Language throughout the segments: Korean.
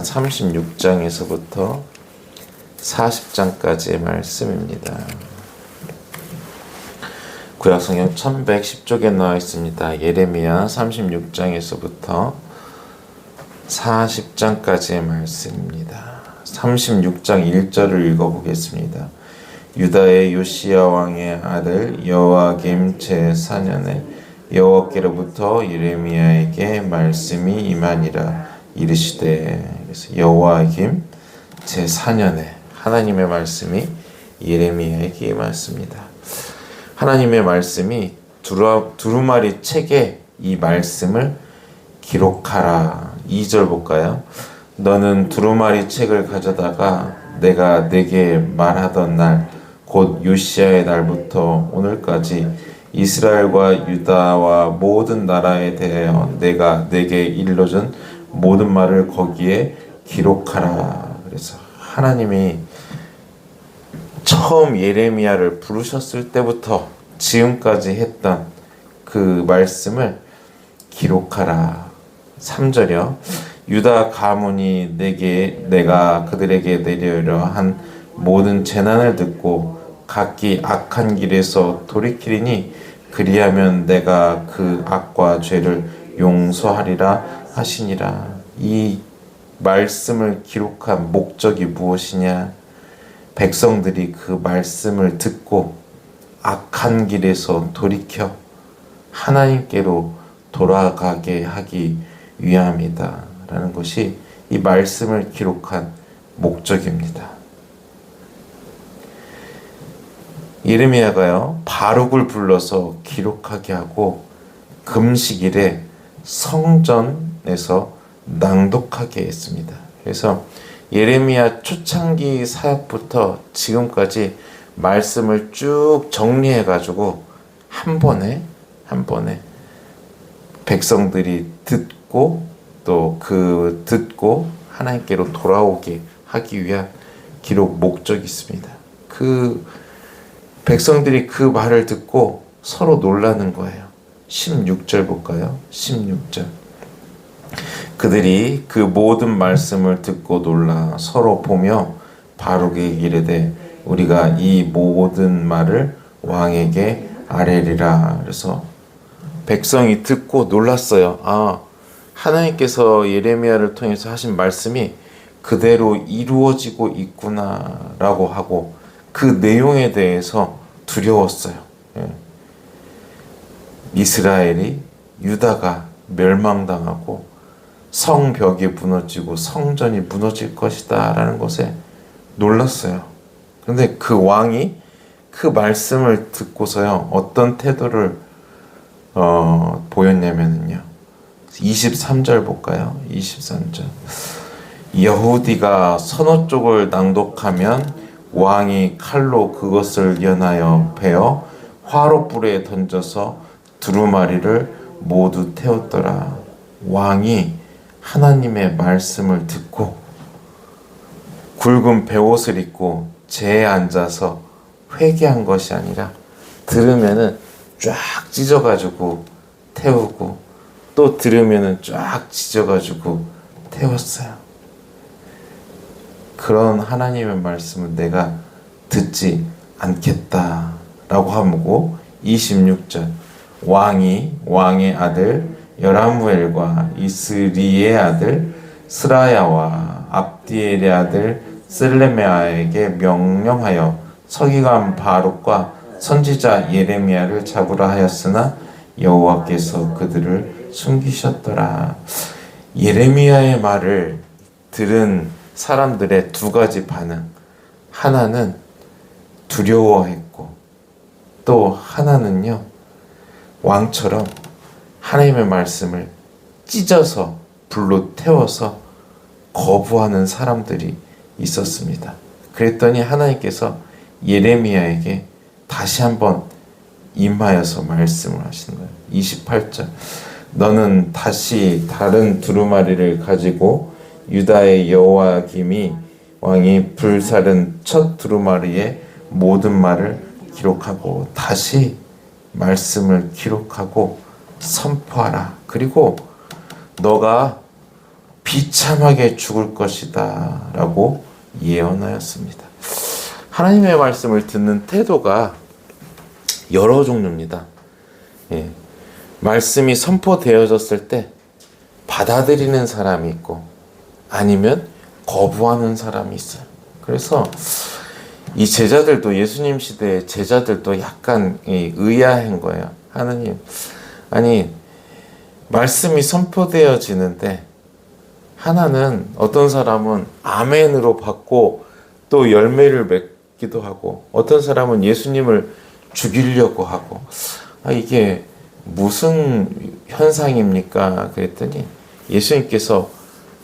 36장에서부터 40장까지의 말씀입니다. 구약성경 1110쪽에 나와 있습니다. 예레미야 36장에서부터 40장까지의 말씀입니다. 36장 1절을 읽어보겠습니다. 유다의 요시야 왕의 아들 여호야김 제4년에 여호와께로부터 예레미야에게 말씀이 임하니라. 이르시되, 그래서 여호야김 제4년에 하나님의 말씀이 예레미야에게 임했습니다. 하나님의 말씀이 두루마리 책에 이 말씀을 기록하라. 2절 볼까요? 너는 두루마리 책을 가져다가 내가 내게 말하던 날, 곧 요시야의 날부터 오늘까지 이스라엘과 유다와 모든 나라에 대하여 내가 내게 일러준 모든 말을 거기에 기록하라. 그래서 하나님이 처음 예레미야를 부르셨을 때부터 지금까지 했던 그 말씀을 기록하라. 3절이요. 유다 가문이 내가 그들에게 내리려 한 모든 재난을 듣고 각기 악한 길에서 돌이키리니 그리하면 내가 그 악과 죄를 용서하리라 하시니라. 이 말씀을 기록한 목적이 무엇이냐? 백성들이 그 말씀을 듣고 악한 길에서 돌이켜 하나님께로 돌아가게 하기 위함이다 라는 것이 이 말씀을 기록한 목적입니다. 예레미야가요, 바룩을 불러서 기록하게 하고 금식일에 성전에서 낭독하게 했습니다. 그래서 예레미야 초창기 사역부터 지금까지 말씀을 쭉 정리해 가지고 한 번에 백성들이 듣고 또 그 듣고 하나님께로 돌아오게 하기 위한 기록 목적이 있습니다. 그 백성들이 그 말을 듣고 서로 놀라는 거예요. 16절 볼까요? 16절. 그들이 그 모든 말씀을 듣고 놀라 서로 보며 바룩에게 이르되 우리가 이 모든 말을 왕에게 아뢰리라. 그래서 백성이 듣고 놀랐어요. 아, 하나님께서 예레미야를 통해서 하신 말씀이 그대로 이루어지고 있구나라고 하고 그 내용에 대해서 두려웠어요. 이스라엘이 유다가 멸망당하고 성벽이 무너지고 성전이 무너질 것이다 라는 것에 놀랐어요. 그런데 그 왕이 그 말씀을 듣고서요, 어떤 태도를 보였냐면요, 23절 볼까요? 23절. 여후디가 선어 쪽을 낭독하면 왕이 칼로 그것을 연하여 베어 화롯불에 던져서 두루마리를 모두 태웠더라. 왕이 하나님의 말씀을 듣고 굵은 베옷을 입고 재에 앉아서 회개한 것이 아니라 들으면은 쫙 찢어가지고 태우고 또 들으면은 쫙 찢어가지고 태웠어요. 그런 하나님의 말씀을 내가 듣지 않겠다라고 하고 26절. 왕의 아들 여라무엘과 이스리의 아들 스라야와 압디엘의 아들 셀레메아에게 명령하여 서기관 바룩과 선지자 예레미야를 잡으라 하였으나 여호와께서 그들을 숨기셨더라. 예레미야의 말을 들은 사람들의 두 가지 반응. 하나는 두려워했고 또 하나는요, 왕처럼 하나님의 말씀을 찢어서 불로 태워서 거부하는 사람들이 있었습니다. 그랬더니 하나님께서 예레미야에게 다시 한번 임하여서 말씀을 하시는 거예요. 28절. 너는 다시 다른 두루마리를 가지고 유다의 여호야김이 왕이 불사른 첫 두루마리의 모든 말을 기록하고 다시 말씀을 기록하고 선포하라. 그리고 너가 비참하게 죽을 것이다 라고 예언하였습니다. 하나님의 말씀을 듣는 태도가 여러 종류입니다. 예. 말씀이 선포되어졌을 때 받아들이는 사람이 있고 아니면 거부하는 사람이 있어요. 그래서 이 제자들도, 예수님 시대의 제자들도 약간 의아한 거예요. 하나님, 아니 말씀이 선포되어지는데 하나는 어떤 사람은 아멘으로 받고 또 열매를 맺기도 하고 어떤 사람은 예수님을 죽이려고 하고 이게 무슨 현상입니까? 그랬더니 예수님께서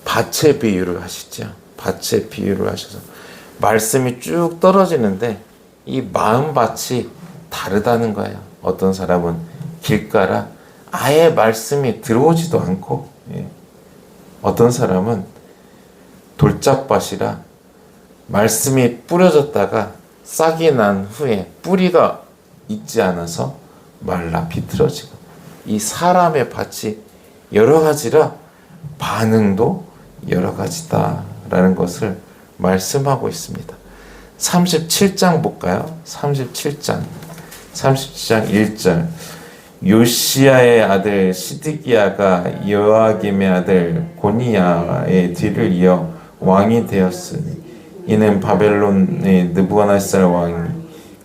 밭의 비유를 하시죠. 밭의 비유를 하셔서 말씀이 쭉 떨어지는데 이 마음밭이 다르다는 거예요. 어떤 사람은 길가라 아예 말씀이 들어오지도 않고, 어떤 사람은 돌짝밭이라 말씀이 뿌려졌다가 싹이 난 후에 뿌리가 있지 않아서 말라 비틀어지고, 이 사람의 밭이 여러 가지라 반응도 여러 가지다라는 것을 말씀하고 있습니다. 37장 볼까요? 37장 1절. 요시야의 아들 시드기야가 여호야김의 아들 고니야의 뒤를 이어 왕이 되었으니 이는 바벨론의 느부갓네살 왕이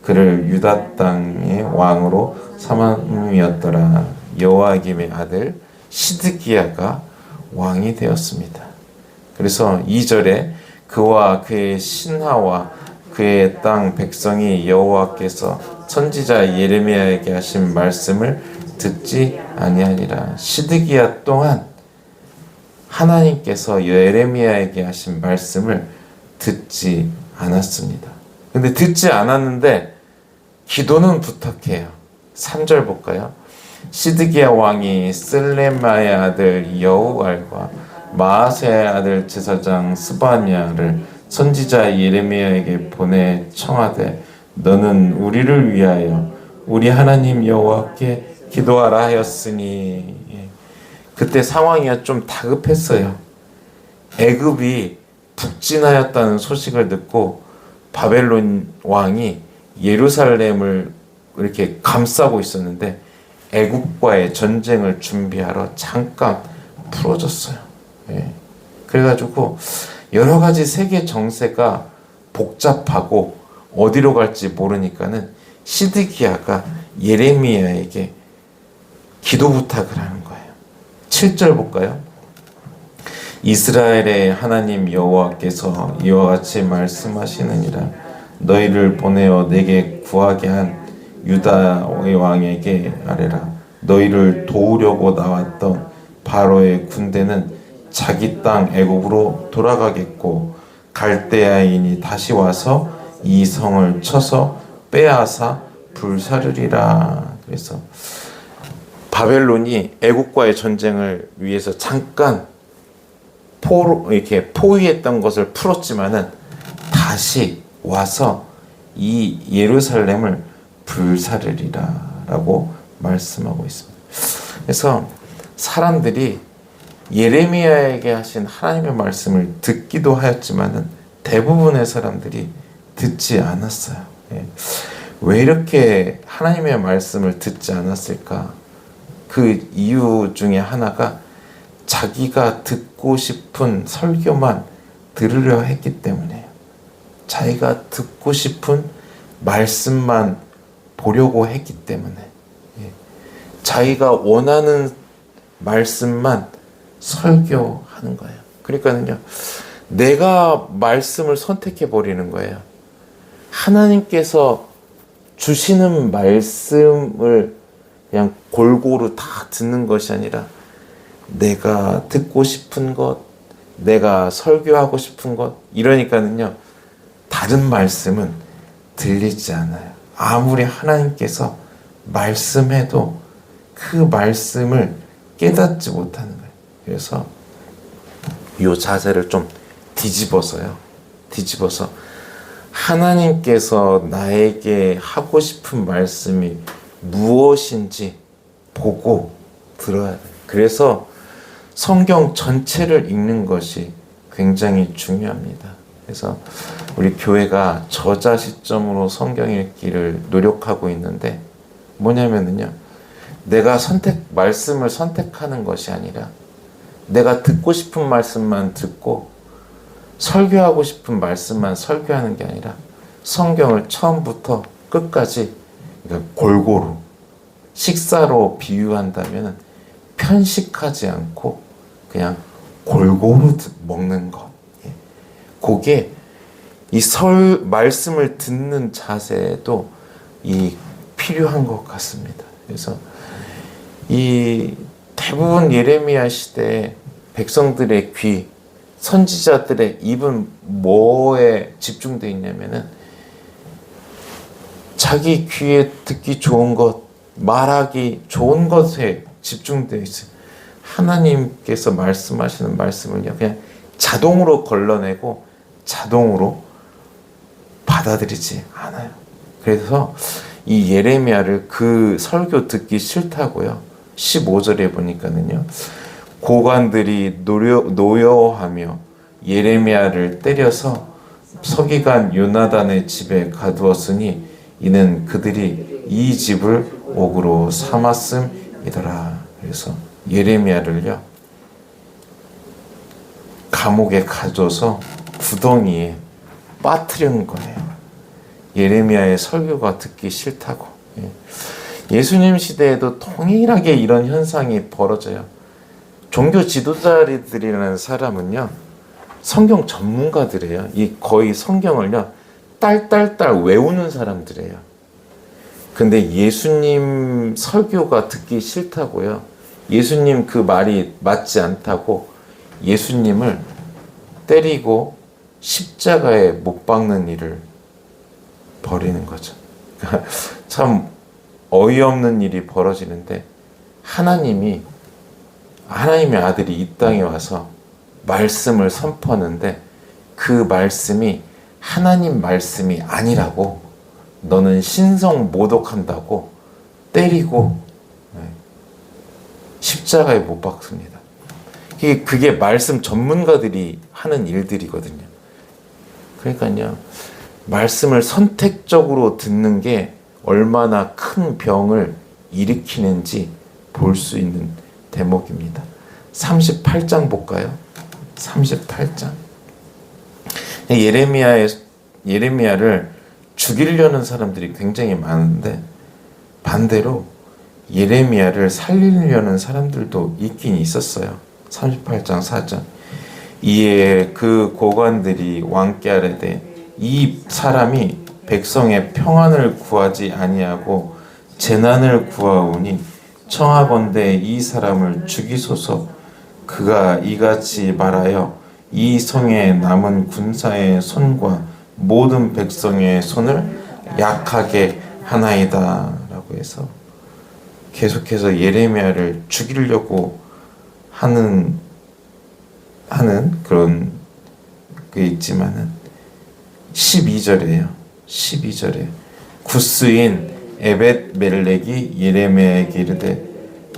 그를 유다 땅의 왕으로 삼음이었더라. 여호야김의 아들 시드기야가 왕이 되었습니다. 그래서 2절에 그와 그의 신하와 그의 땅 백성이 여호와께서 선지자 예레미야에게 하신 말씀을 듣지 아니하니라. 시드기야 또한 하나님께서 예레미야에게 하신 말씀을 듣지 않았습니다. 근데 듣지 않았는데 기도는 부탁해요. 3절 볼까요? 시드기야 왕이 슬레마의 아들 여우알과 마아세의 아들 제사장 스바냐를 선지자 예레미야에게 보내 청하되 너는 우리를 위하여 우리 하나님 여호와께 기도하라 하였으니. 그때 상황이 좀 다급했어요. 애굽이 북진하였다는 소식을 듣고 바벨론 왕이 예루살렘을 이렇게 감싸고 있었는데 애굽과의 전쟁을 준비하러 잠깐 풀어졌어요. 그래가지고 여러 가지 세계 정세가 복잡하고 어디로 갈지 모르니까는 시드기야가 예레미야에게 기도 부탁을 하는 거예요. 7절 볼까요? 이스라엘의 하나님 여호와께서 이와 같이 말씀하시느니라. 너희를 보내어 내게 구하게 한 유다의 왕에게 아뢰라. 너희를 도우려고 나왔던 바로의 군대는 자기 땅 애굽으로 돌아가겠고 갈대아인이 다시 와서 이 성을 쳐서 빼앗아 불사르리라. 그래서 바벨론이 애국과의 전쟁을 위해서 잠깐 이렇게 포위했던 것을 풀었지만은 다시 와서 이 예루살렘을 불사르리라라고 말씀하고 있습니다. 그래서 사람들이 예레미야에게 하신 하나님의 말씀을 듣기도 하였지만은 대부분의 사람들이 듣지 않았어요. 왜 이렇게 하나님의 말씀을 듣지 않았을까? 그 이유 중에 하나가 자기가 듣고 싶은 설교만 들으려 했기 때문에요. 자기가 듣고 싶은 말씀만 보려고 했기 때문에, 자기가 원하는 말씀만 설교하는 거예요. 그러니까요, 내가 말씀을 선택해 버리는 거예요. 하나님께서 주시는 말씀을 그냥 골고루 다 듣는 것이 아니라 내가 듣고 싶은 것, 내가 설교하고 싶은 것, 이러니까는요 다른 말씀은 들리지 않아요. 아무리 하나님께서 말씀해도 그 말씀을 깨닫지 못하는 거예요. 그래서 이 자세를 좀 뒤집어서 하나님께서 나에게 하고 싶은 말씀이 무엇인지 보고 들어야 돼요. 그래서 성경 전체를 읽는 것이 굉장히 중요합니다. 그래서 우리 교회가 저자 시점으로 성경 읽기를 노력하고 있는데 뭐냐면요. 내가 말씀을 선택하는 것이 아니라 내가 듣고 싶은 말씀만 듣고 설교하고 싶은 말씀만 설교하는 게 아니라 성경을 처음부터 끝까지 그러니까 골고루 식사로 비유한다면 편식하지 않고 그냥 골고루 먹는 것. 그게 이 말씀을 듣는 자세에도 필요한 것 같습니다. 그래서 이 대부분 예레미야 시대에 백성들의 귀, 선지자들의 입은 뭐에 집중되어 있냐면은 자기 귀에 듣기 좋은 것, 말하기 좋은 것에 집중되어 있어요. 하나님께서 말씀하시는 말씀을요, 그냥 자동으로 걸러내고 자동으로 받아들이지 않아요. 그래서 이 예레미야를 그 설교 듣기 싫다고요. 15절에 보니까는요. 고관들이 노여워하며 예레미야를 때려서 서기관 요나단의 집에 가두었으니 이는 그들이 이 집을 옥으로 삼았음이더라. 그래서 예레미야를요. 감옥에 가둬서 구덩이에 빠뜨린 거예요. 예레미야의 설교가 듣기 싫다고. 예수님 시대에도 동일하게 이런 현상이 벌어져요. 종교 지도자들이라는 사람은요, 성경 전문가들이에요. 거의 성경을요, 딸딸딸 외우는 사람들이에요. 근데 예수님 설교가 듣기 싫다고요. 예수님 그 말이 맞지 않다고 예수님을 때리고 십자가에 못 박는 일을 벌이는 거죠. 참 어이없는 일이 벌어지는데 하나님의 아들이 이 땅에 와서 말씀을 선포하는데 그 말씀이 하나님 말씀이 아니라고 너는 신성 모독한다고 때리고 십자가에 못 박습니다. 그게 말씀 전문가들이 하는 일들이거든요. 그러니까요, 말씀을 선택적으로 듣는 게 얼마나 큰 병을 일으키는지 볼 수 있는 대목입니다. 38장 볼까요? 38장. 예레미야를 죽이려는 사람들이 굉장히 많은데 반대로 예레미야를 살리려는 사람들도 있긴 있었어요. 38장 4절. 이에 그 고관들이 왕께 아뢰되 이 사람이 백성의 평안을 구하지 아니하고 재난을 구하오니 청하건대 이 사람을 죽이소서. 그가 이같이 말하여 이 성에 남은 군사의 손과 모든 백성의 손을 약하게 하나이다 라고 해서 계속해서 예레미야를 죽이려고 하는 그런 게 있지만은 12절에요. 12절에 구스인 에벳멜렉이 예레미야에게 이르되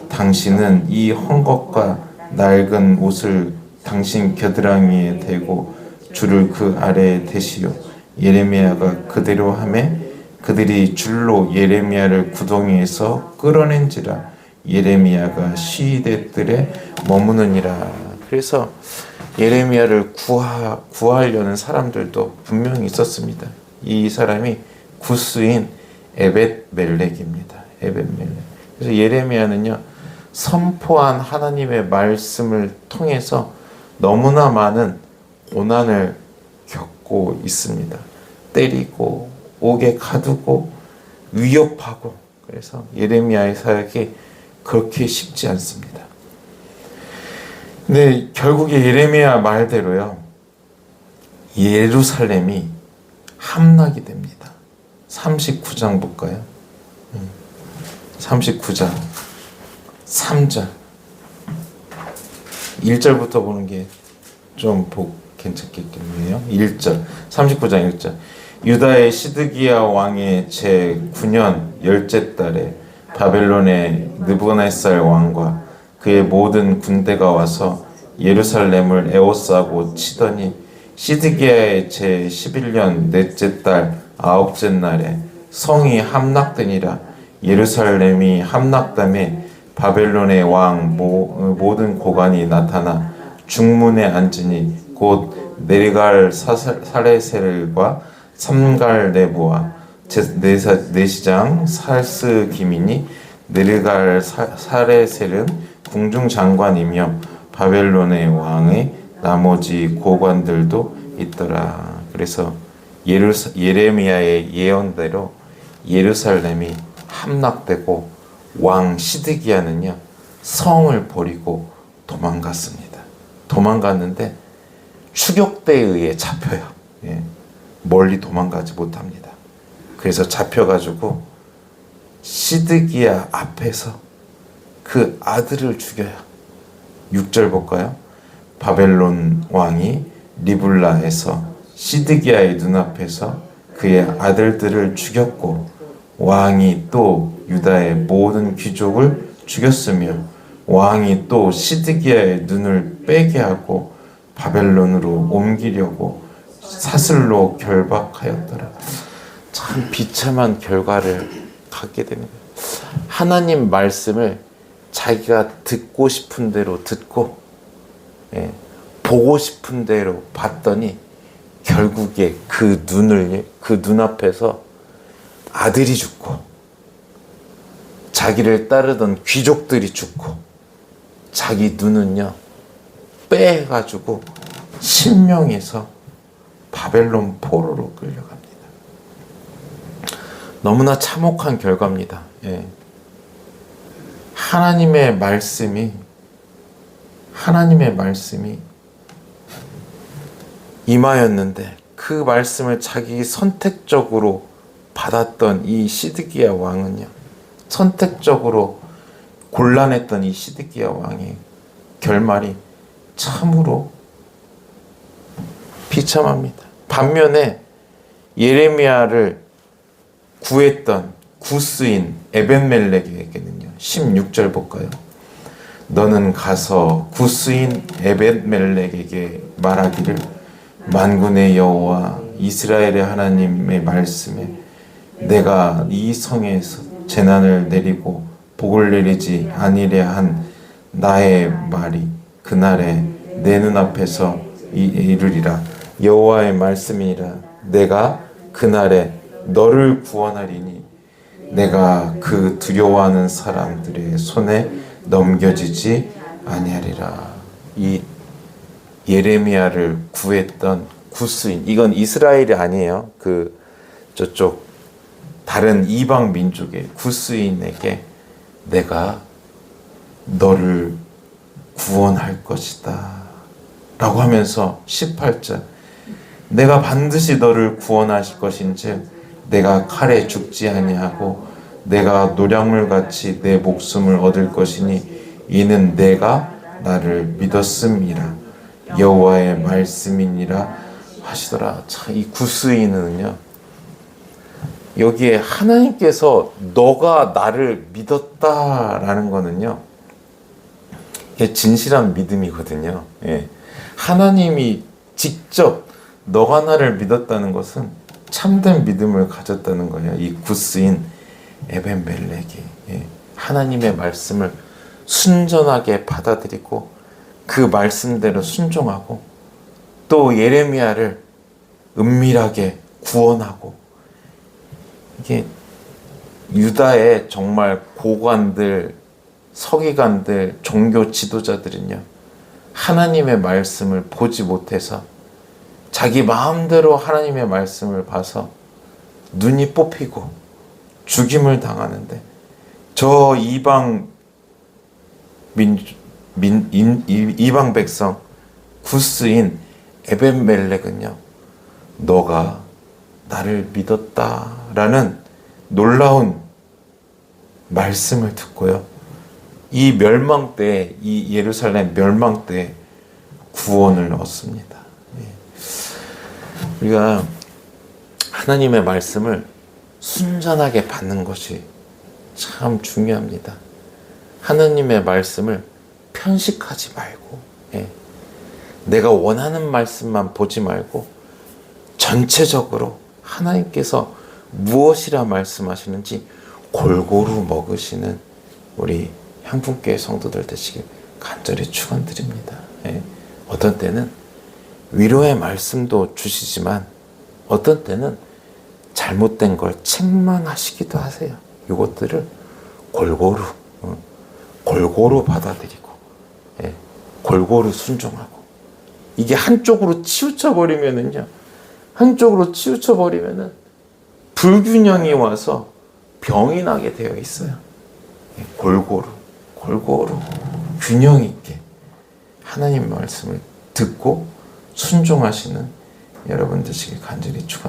당신은 이 헝겊과 낡은 옷을 당신 겨드랑이에 대고 줄을 그 아래에 대시오. 예레미야가 그대로 하매 그들이 줄로 예레미야를 구덩이에서 끌어낸지라. 예레미야가 시대들에 머무느니라. 그래서 예레미야를 구하려는 사람들도 분명히 있었습니다. 이 사람이 구스인 에벳멜렉입니다. 에벳멜렉. 그래서 예레미야는요, 선포한 하나님의 말씀을 통해서 너무나 많은 고난을 겪고 있습니다. 때리고 옥에 가두고 위협하고. 그래서 예레미야의 사역이 그렇게 쉽지 않습니다. 근데 결국에 예레미야 말대로요, 예루살렘이 함락이 됩니다. 39장 볼까요? 39장 3절 1절부터 보는 게 좀 괜찮겠네요. 1절 39장 1절. 유다의 시드기야 왕의 제9년 열째 달에 바벨론의 느부갓네살 왕과 그의 모든 군대가 와서 예루살렘을 에워싸고 치더니 시드기야의 제 11년 넷째 달 아홉째 날에 성이 함락되니라. 예루살렘이 함락됨에 바벨론의 왕 모든 고관이 나타나 중문에 앉으니 곧 네리갈 사레셀과 삼갈 네부와 내시장 살스 기민이 네리갈 사레셀은 궁중장관이며 바벨론의 왕의 나머지 고관들도 있더라. 그래서 예레미야의 예언대로 예루살렘이 함락되고 왕 시드기야는요 성을 버리고 도망갔습니다. 도망갔는데 추격대에 의해 잡혀요. 예. 멀리 도망가지 못합니다. 그래서 잡혀가지고 시드기야 앞에서 그 아들을 죽여요. 6절 볼까요? 바벨론 왕이 리블라에서 시드기야의 눈앞에서 그의 아들들을 죽였고 왕이 또 유다의 모든 귀족을 죽였으며 왕이 또 시드기야의 눈을 빼게 하고 바벨론으로 옮기려고 사슬로 결박하였더라. 참 비참한 결과를 갖게 됩니다. 하나님 말씀을 자기가 듣고 싶은 대로 듣고 보고 싶은 대로 봤더니 결국에 그 눈앞에서 아들이 죽고 자기를 따르던 귀족들이 죽고 자기 눈은요 빼가지고 신명에서 바벨론 포로로 끌려갑니다. 너무나 참혹한 결과입니다. 예. 하나님의 말씀이 임하였는데 그 말씀을 자기 선택적으로 받았던 이 시드기야 왕은요, 선택적으로 곤란했던 이 시드기야 왕의 결말이 참으로 비참합니다. 반면에 예레미야를 구했던 구스인 에벤멜렉에게는요 16절 볼까요? 너는 가서 구스인 에벤멜렉에게 말하기를 만군의 여호와 이스라엘의 하나님의 말씀에 내가 이 성에서 재난을 내리고 복을 내리지 아니려 한 나의 말이 그날에 내 눈앞에서 이르리라. 여호와의 말씀이니라. 내가 그날에 너를 구원하리니 내가 그 두려워하는 사람들의 손에 넘겨지지 아니하리라. 이 예레미야를 구했던 구스인, 이건 이스라엘이 아니에요. 그 저쪽 다른 이방 민족의 구스인에게 내가 너를 구원할 것이다 라고 하면서 18절 내가 반드시 너를 구원하실 것인즉 내가 칼에 죽지 아니하고 내가 노량물같이 내 목숨을 얻을 것이니 이는 내가 나를 믿었음이라 여호와의 말씀이니라 하시더라. 참, 이 구스인은요 여기에 하나님께서 너가 나를 믿었다라는 거는요 이게 진실한 믿음이거든요. 예. 하나님이 직접 너가 나를 믿었다는 것은 참된 믿음을 가졌다는 거예요. 이 구스인 에벤멜렉이 하나님의 말씀을 순전하게 받아들이고 그 말씀대로 순종하고 또 예레미야를 은밀하게 구원하고 이게 유다의 정말 고관들, 서기관들, 종교 지도자들은요 하나님의 말씀을 보지 못해서 자기 마음대로 하나님의 말씀을 봐서 눈이 뽑히고 죽임을 당하는데 저 이방 이방 백성 구스인 에벤멜렉은요 너가 나를 믿었다라는 놀라운 말씀을 듣고요 이 멸망 때, 이 예루살렘 멸망 때 구원을 얻습니다. 우리가 하나님의 말씀을 순전하게 받는 것이 참 중요합니다. 하나님의 말씀을 편식하지 말고, 예. 내가 원하는 말씀만 보지 말고 전체적으로 하나님께서 무엇이라 말씀하시는지 골고루 먹으시는 우리 향품교회 성도들 되시길 간절히 축원드립니다. 예. 어떤 때는 위로의 말씀도 주시지만 어떤 때는 잘못된 걸 책망하시기도 하세요. 이것들을 골고루 받아들이고, 예, 골고루 순종하고. 이게 한쪽으로 치우쳐 버리면은요, 불균형이 와서 병이 나게 되어 있어요. 예, 골고루 균형 있게 하나님 말씀을 듣고 순종하시는 여러분 되시길 간절히 축원합니다.